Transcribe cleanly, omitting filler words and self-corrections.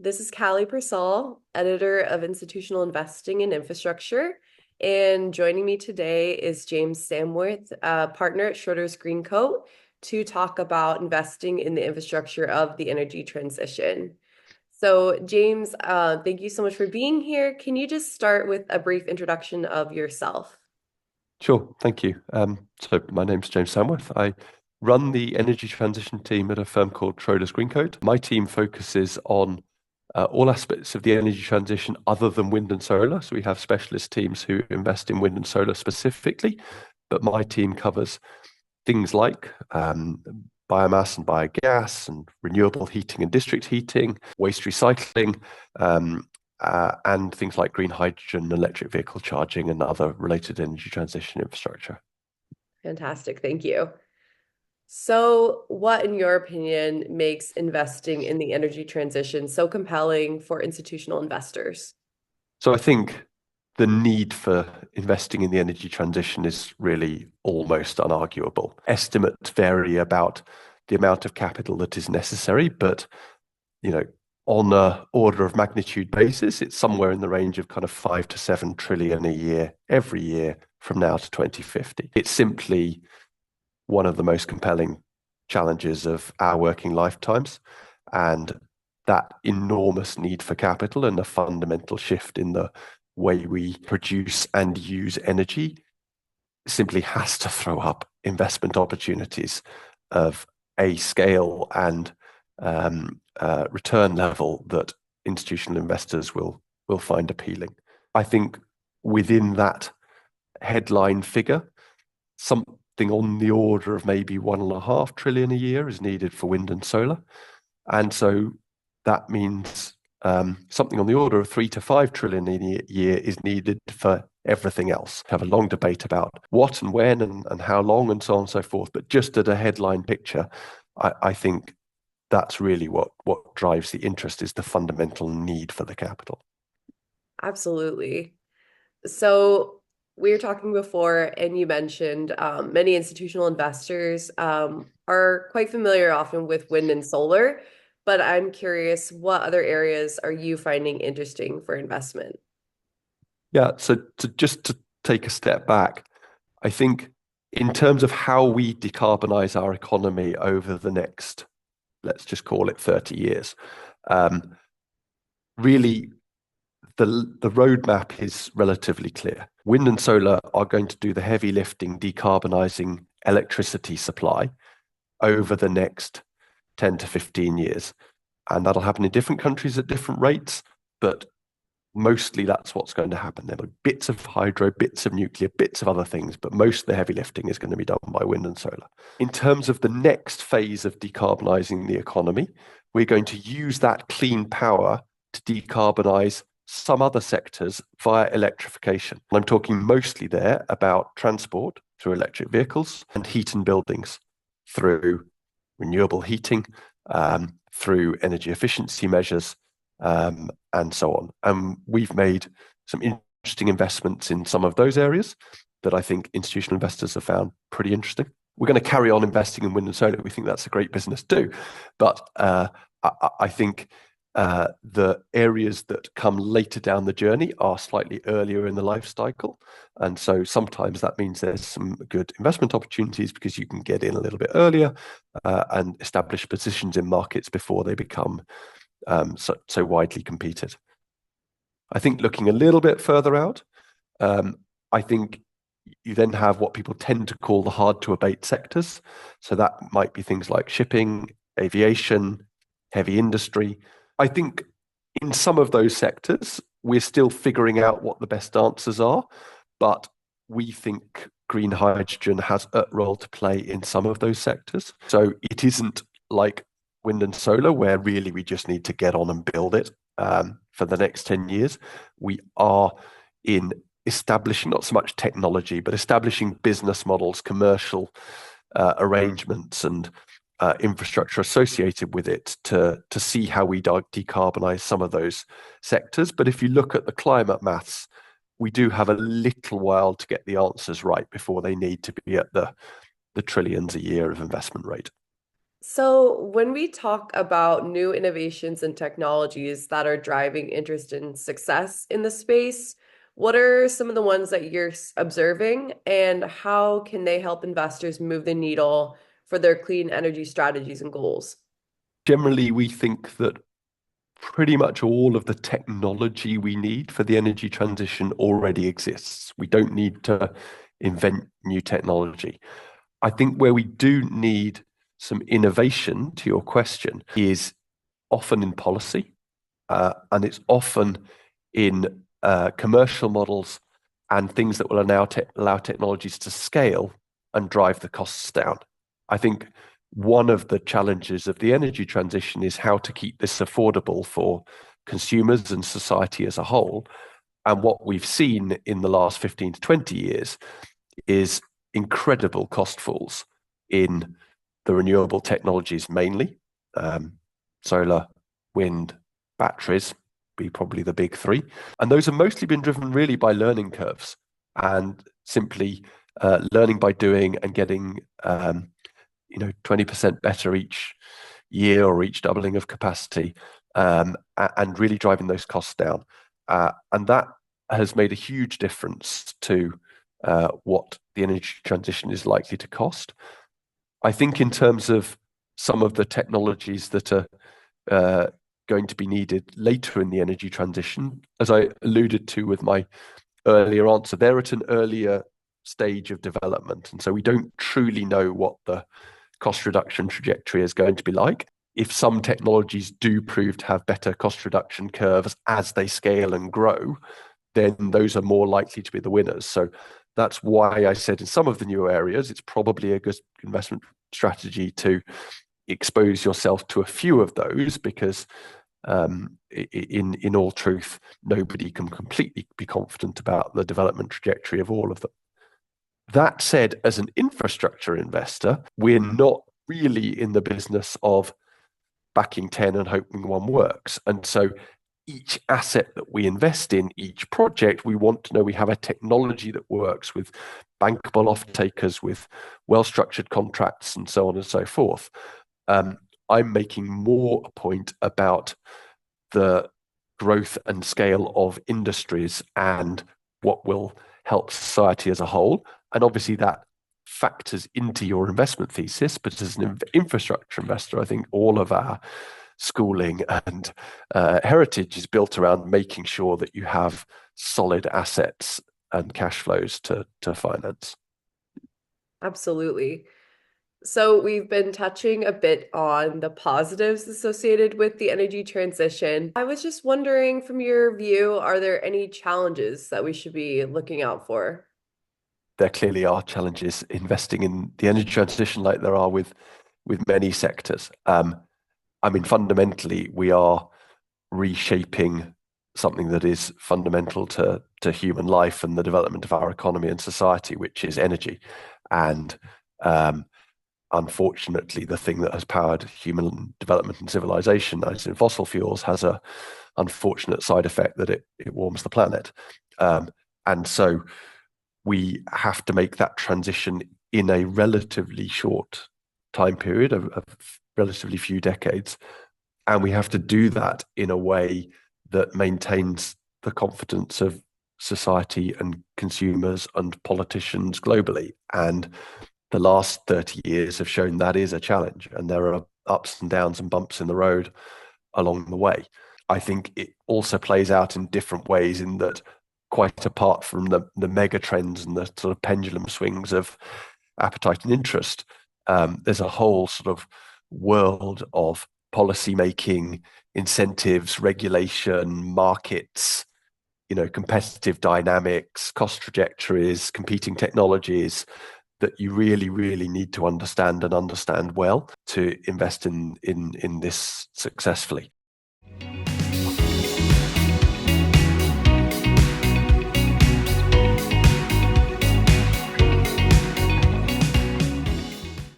This is Kali Persall, editor of Institutional Investing in Infrastructure. And joining me today is James Samworth, partner at Schroders Greencoat, to talk about investing in the infrastructure of the energy transition. So, James, thank you so much for being here. Can you just start with a brief introduction of yourself? Sure, thank you. So my name's James Samworth. I run the energy transition team at a firm called Schroders Greencoat. My team focuses on all aspects of the energy transition other than wind and solar. So we have specialist teams who invest in wind and solar specifically, but my team covers things like biomass and biogas and renewable heating and district heating, waste recycling, and things like green hydrogen, electric vehicle charging, and other related energy transition infrastructure. Fantastic. Thank you. So, what, in your opinion, makes investing in the energy transition so compelling for institutional investors? So I think the need for investing in the energy transition is really almost unarguable. Estimates vary about the amount of capital that is necessary, but you know, on a order of magnitude basis, it's somewhere in the range of kind of 5 to 7 trillion a year, every year from now to 2050. It's simply one of the most compelling challenges of our working lifetimes. And that enormous need for capital and a fundamental shift in the way we produce and use energy simply has to throw up investment opportunities of a scale and return level that institutional investors will find appealing. I think within that headline figure, something on the order of maybe 1.5 trillion a year is needed for wind and solar. And so that means something on the order of 3 to 5 trillion a year is needed for everything else. Have a long debate about what and when and how long and so on and so forth. But just at a headline picture, I think that's really what drives the interest is the fundamental need for the capital. Absolutely. So we were talking before, and you mentioned many institutional investors are quite familiar often with wind and solar, but I'm curious, what other areas are you finding interesting for investment? Yeah, so just to take a step back, I think in terms of how we decarbonize our economy over the next, let's just call it 30 years, um, really the roadmap is relatively clear. Wind and solar are going to do the heavy lifting, decarbonizing electricity supply over the next 10 to 15 years. And that'll happen in different countries at different rates, but mostly that's what's going to happen. There are bits of hydro, bits of nuclear, bits of other things, but most of the heavy lifting is going to be done by wind and solar. In terms of the next phase of decarbonizing the economy, we're going to use that clean power to decarbonize some other sectors via electrification. And I'm talking mostly there about transport through electric vehicles and heat and buildings through renewable heating, through energy efficiency measures, and so on. And we've made some interesting investments in some of those areas that I think institutional investors have found pretty interesting. We're going to carry on investing in wind and solar. We think that's a great business too. But I think the areas that come later down the journey are slightly earlier in the life cycle. And so sometimes that means there's some good investment opportunities because you can get in a little bit earlier and establish positions in markets before they become so widely competed. I think looking a little bit further out, I think you then have what people tend to call the hard to abate sectors. So that might be things like shipping, aviation, heavy industry. I think in some of those sectors, we're still figuring out what the best answers are, but we think green hydrogen has a role to play in some of those sectors. So it isn't like wind and solar, where really we just need to get on and build it for the next 10 years. We are in establishing not so much technology, but establishing business models, commercial arrangements, and infrastructure associated with it to see how we decarbonize some of those sectors. But if you look at the climate maths, we do have a little while to get the answers right before they need to be at the trillions a year of investment rate. So, when we talk about new innovations and technologies that are driving interest and success in the space, what are some of the ones that you're observing, and how can they help investors move the needle for their clean energy strategies and goals? Generally, we think that pretty much all of the technology we need for the energy transition already exists. We don't need to invent new technology. I think where we do need some innovation, to your question, is often in policy, and it's often in commercial models and things that will allow technologies to scale and drive the costs down. I think one of the challenges of the energy transition is how to keep this affordable for consumers and society as a whole. And what we've seen in the last 15 to 20 years is incredible cost falls in the renewable technologies mainly, solar, wind, batteries be probably the big three. And those have mostly been driven really by learning curves and simply learning by doing and getting 20% better each year or each doubling of capacity, and really driving those costs down. And that has made a huge difference to what the energy transition is likely to cost. I think in terms of some of the technologies that are going to be needed later in the energy transition, as I alluded to with my earlier answer, they're at an earlier stage of development. And so we don't truly know what the cost reduction trajectory is going to be like. If some technologies do prove to have better cost reduction curves as they scale and grow, then those are more likely to be the winners. So that's why I said in some of the new areas, it's probably a good investment strategy to expose yourself to a few of those, because in all truth, nobody can completely be confident about the development trajectory of all of them. That said, as an infrastructure investor, we're not really in the business of backing 10 and hoping one works. And so each asset that we invest in, each project, we want to know we have a technology that works with bankable off-takers, with well-structured contracts, and so on and so forth. I'm making more a point about the growth and scale of industries and what will help society as a whole. And obviously that factors into your investment thesis. But as an infrastructure investor, I think all of our schooling and heritage is built around making sure that you have solid assets and cash flows to finance. Absolutely. So, we've been touching a bit on the positives associated with the energy transition. I was just wondering, from your view, are there any challenges that we should be looking out for? There clearly are challenges investing in the energy transition, like there are with many sectors. I mean, fundamentally, we are reshaping something that is fundamental to human life and the development of our economy and society, which is energy. And unfortunately, the thing that has powered human development and civilization, as in fossil fuels, has a unfortunate side effect that it warms the planet. And so we have to make that transition in a relatively short time period of relatively few decades. And we have to do that in a way that maintains the confidence of society and consumers and politicians globally. And the last 30 years have shown that is a challenge, and there are ups and downs and bumps in the road along the way. I think it also plays out in different ways, in that, quite apart from the mega trends and the sort of pendulum swings of appetite and interest, there's a whole sort of world of policy making, incentives, regulation, markets, competitive dynamics, cost trajectories, competing technologies that you really, really need to understand and understand well to invest in this successfully.